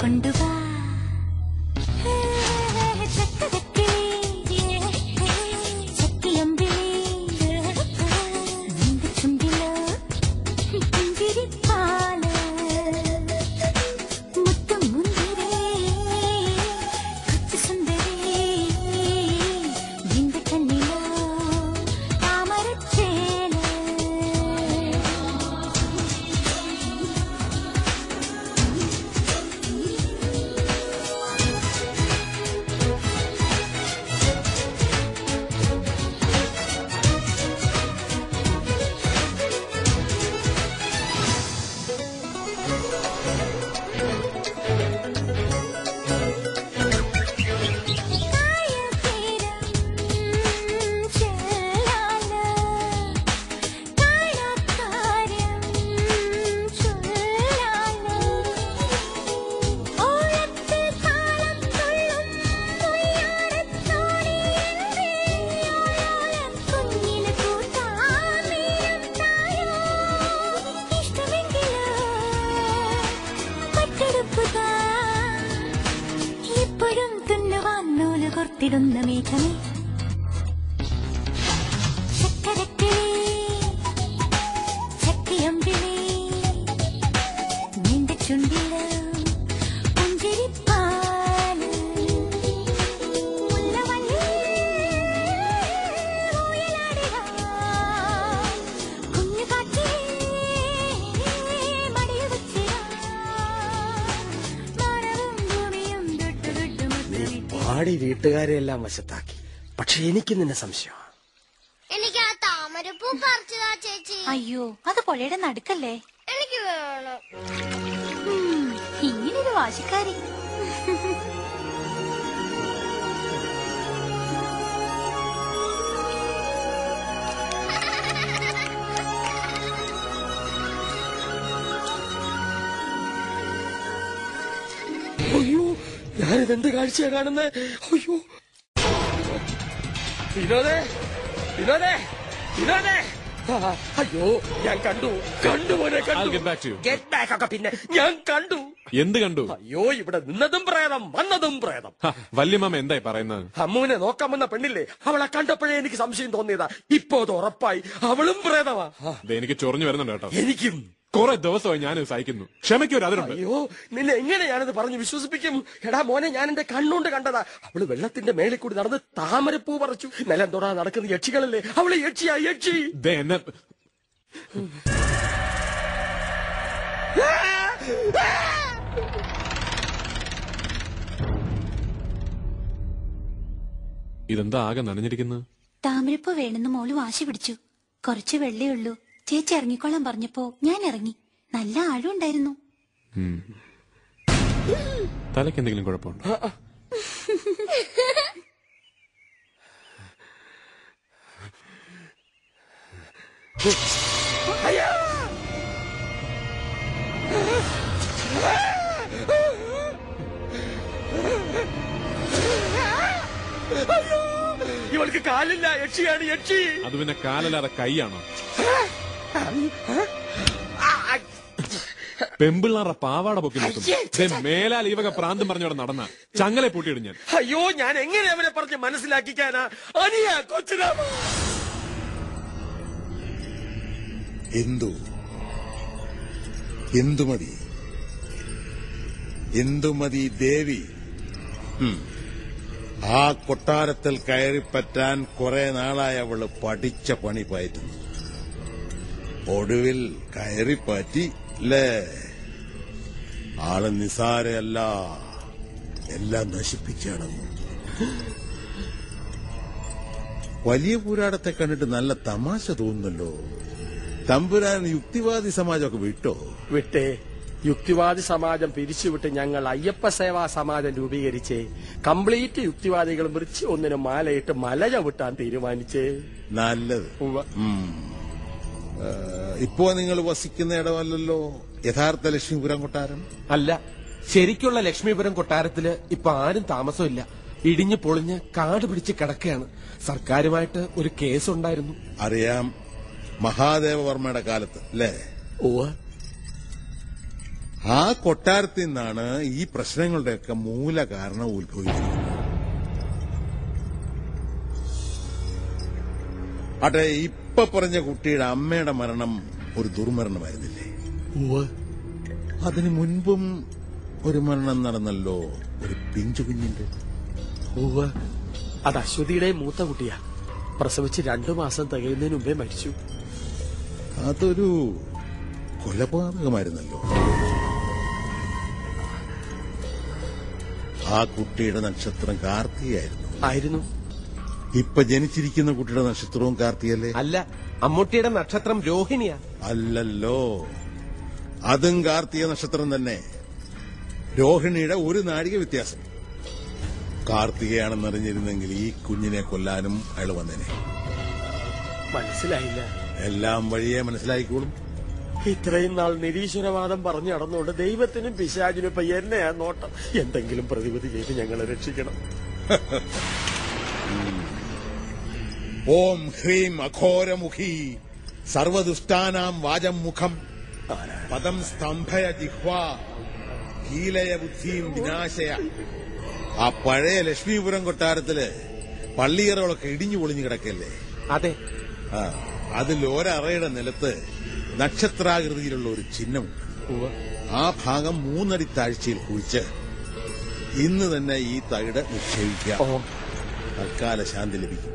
കൊണ്ടുവാ ിടുന്ന മേഘമേ ചക്കരക്കിളി ചക്കയമ്പിളി നിന്റെ ചുണ്ടില പുഞ്ചിരിപ്പാല് മുല്ലമല്ലി ഊയലാടുക കുഞ്ഞുകാറ്റേ മടിയിൽ വെച്ചിടാ മരവും ഭൂമിയും തൊട്ടു തൊട്ടു മുത്തമിട്ട് പാടി വീട്ടുകാരെയെല്ലാം വശത്താക്കി. പക്ഷെ എനിക്ക് നിന്നെ സംശയം. എനിക്ക് ആ താമരപ്പൂ പറിച്ചതാ ചേച്ചി. അയ്യോ, അത് പുഴയുടെ നടുക്കല്ലേ. എനിക്ക് വേണം. ഇങ്ങനൊരു വാശിക്കാരി. അയ്യോ, ഞാനിതെന്ത് കാഴ്ചയാ കാണുന്നത്? അയ്യോ, വിനോദേ വിനോദേ വിനോദേ, അയ്യോ ഞാൻ കണ്ടു മോനെ കണ്ടു. ഗെറ്റ് ബാക്ക് ഒക്കെ പിന്നെ ഞാൻ കണ്ടു. എന്ത് കണ്ടു? അയ്യോ, ഇവിടെ നിന്നതും പ്രേതം വന്നതും പ്രേതം. വല്യമ്മ എന്തായി പറയുന്നത്? അമ്മുവിനെ നോക്കാൻ വന്ന പെണ്ണില്ലേ, അവളെ കണ്ടപ്പോഴേ എനിക്ക് സംശയം തോന്നിയതാ. ഇപ്പോ അത് ഉറപ്പായി, അവളും പ്രേതമാ. എനിക്ക് ചൊറിഞ്ഞു വരുന്നുണ്ട് കേട്ടോ. എനിക്കും കുറെ ദിവസമായി ഞാൻ സഹിക്കുന്നു. ക്ഷമയ്ക്കൊരു അതിരുണ്ട്. അയ്യോ, നിന്നെ എങ്ങനെ ഞാനത് പറഞ്ഞു വിശ്വസിപ്പിക്കും? എടാ മോനെ, ഞാൻ എന്റെ കണ്ണുകൊണ്ട് കണ്ടതാ. അവള് വെള്ളത്തിന്റെ മേളിൽ കൂടി നടന്ന് താമരപ്പൂ പറിച്ചു. നിലം തൊടാ നടക്കുന്ന യക്ഷികളല്ലേ, അവള് യക്ഷിയാ യക്ഷി. എന്നെ ഇതെന്താ ആകെ നനഞ്ഞിരിക്കുന്നത്? താമരപ്പൂ വേണമെന്ന് മോള് വാശി പിടിച്ചു. കുറച്ച് വെള്ളയുള്ളൂ, ചേച്ചി ഇറങ്ങിക്കോളാൻ പറഞ്ഞപ്പോ ഞാൻ ഇറങ്ങി. നല്ല ആഴം ഉണ്ടായിരുന്നു. തലയ്ക്ക് എന്തെങ്കിലും കുഴപ്പമുണ്ടോ? ഇവൾക്ക് കാലില്ല, യക്ഷിയാണ് യക്ഷി. അത് പിന്നെ കാലല്ലാതെ കൈയാണോ? പെമ്പിള്ളാറ പാവാട പൊക്കി നോക്കുന്നു. മേലാൽ ഇവക പ്രാന്തം പറഞ്ഞോടെ നടന്ന ചങ്ങലെ പൂട്ടിയിടും ഞാൻ. അയ്യോ, ഞാൻ എങ്ങനെ അവനെ പറഞ്ഞ് മനസ്സിലാക്കിക്കാനാ? അനിയ കൊച്ചുരാമ, എന്തുമതി ദേവി. ആ കൊട്ടാരത്തിൽ കയറിപ്പറ്റാൻ കുറെ നാളായി അവള് പഠിച്ച പണി പയറ്റുന്നു. ഒടുവിൽ കയറിപ്പറ്റി അല്ലേ? ആള് നിസാരയല്ല, എല്ലാം നശിപ്പിക്കണം. വലിയ പുരാടത്തെ കണ്ടിട്ട് നല്ല തമാശ തോന്നുന്നല്ലോ. തമ്പുരാൻ യുക്തിവാദി സമാജമൊക്കെ വിട്ടേ? യുക്തിവാദി സമാജം പിരിച്ചുവിട്ട് ഞങ്ങൾ അയ്യപ്പ സേവാ സമാജം രൂപീകരിച്ചേ. കംപ്ലീറ്റ് യുക്തിവാദികൾ വൃക്ഷ ഒന്നിന് മാലയിട്ട് മല ചവിട്ടാൻ തീരുമാനിച്ചേ. നല്ലത്. ഇപ്പോ നിങ്ങൾ വസിക്കുന്ന ഇടമല്ലല്ലോ യഥാർത്ഥ ലക്ഷ്മീപുരം കൊട്ടാരം? അല്ല, ശരിക്കുള്ള ലക്ഷ്മീപുരം കൊട്ടാരത്തില് ഇപ്പൊ ആരും താമസമില്ല. ഇടിഞ്ഞു പൊളിഞ്ഞ് കാട് പിടിച്ച് കിടക്കുകയാണ്. സർക്കാരുമായിട്ട് ഒരു കേസുണ്ടായിരുന്നു. അറിയാം, മഹാദേവവർമ്മയുടെ കാലത്ത് അല്ലേ? ആ കൊട്ടാരത്തിൽ നിന്നാണ് ഈ പ്രശ്നങ്ങളുടെയൊക്കെ മൂല കാരണം ഉത്ഭവിക്കുന്നത്. അതെ, ഇപ്പൊ പറഞ്ഞ കുട്ടിയുടെ അമ്മയുടെ മരണം ഒരു ദുർമരണമായിരുന്നില്ലേ? അതിനു മുൻപും ഒരു മരണം നടന്നല്ലോ, ഒരു പിഞ്ചു കുഞ്ഞിന്റെ. അത് അശ്വതിയുടെ മൂത്ത കുട്ടിയാ. പ്രസവിച്ച് 2 മാസം തികയുന്നതിന് മുമ്പേ മരിച്ചു. അതൊരു കൊലപാതകമായിരുന്നല്ലോ. ആ കുട്ടിയുടെ നക്ഷത്രം കാർത്തികയായിരുന്നു. ഇപ്പൊ ജനിച്ചിരിക്കുന്ന കുട്ടിയുടെ നക്ഷത്രവും കാർത്തികയല്ലേ? അല്ല, അമ്മൂട്ടിയുടെ നക്ഷത്രം രോഹിണിയാ. അല്ലല്ലോ, അതും കാർത്തിക നക്ഷത്രം തന്നെ. രോഹിണിയുടെ ഒരു നാഴിക വ്യത്യാസം. കാർത്തികയാണെന്നറിഞ്ഞിരുന്നെങ്കിൽ ഈ കുഞ്ഞിനെ കൊല്ലാനും അയാൾ വന്നേനെ. മനസ്സിലായില്ല. എല്ലാം വഴിയെ മനസ്സിലായിക്കോളും. ഇത്രയും നാൾ നിരീശ്വരവാദം പറഞ്ഞു നടന്നുകൊണ്ട് ദൈവത്തിനും പിശാചിനും ഇപ്പൊ എന്നെയാ നോട്ടം. എന്തെങ്കിലും പ്രതിവിധി ചെയ്ത് ഞങ്ങളെ രക്ഷിക്കണം. ഓം ഹ്രീം അഘോരമുഖി സർവദുഷ്ടാനാം വാചം മുഖം പദം സ്തംഭയ ജിഹ്വാ കീലയ ബുദ്ധിയും വിനാശയ. ആ പഴയ ലക്ഷ്മീപുരം കൊട്ടാരത്തില് പള്ളിയറകളൊക്കെ ഇടിഞ്ഞു പൊളിഞ്ഞു കിടക്കല്ലേ? അതെ. അതിൽ ഒരറയുടെ നിലത്ത് നക്ഷത്രാകൃതിയിലുള്ള ഒരു ചിഹ്നമുണ്ട്. ആ ഭാഗം 3 അടി താഴ്ചയിൽ കുഴിച്ച് ഇന്ന് തന്നെ ഈ തകിട് നിക്ഷേപിക്കുക. തൽക്കാല ശാന്തി ലഭിക്കും.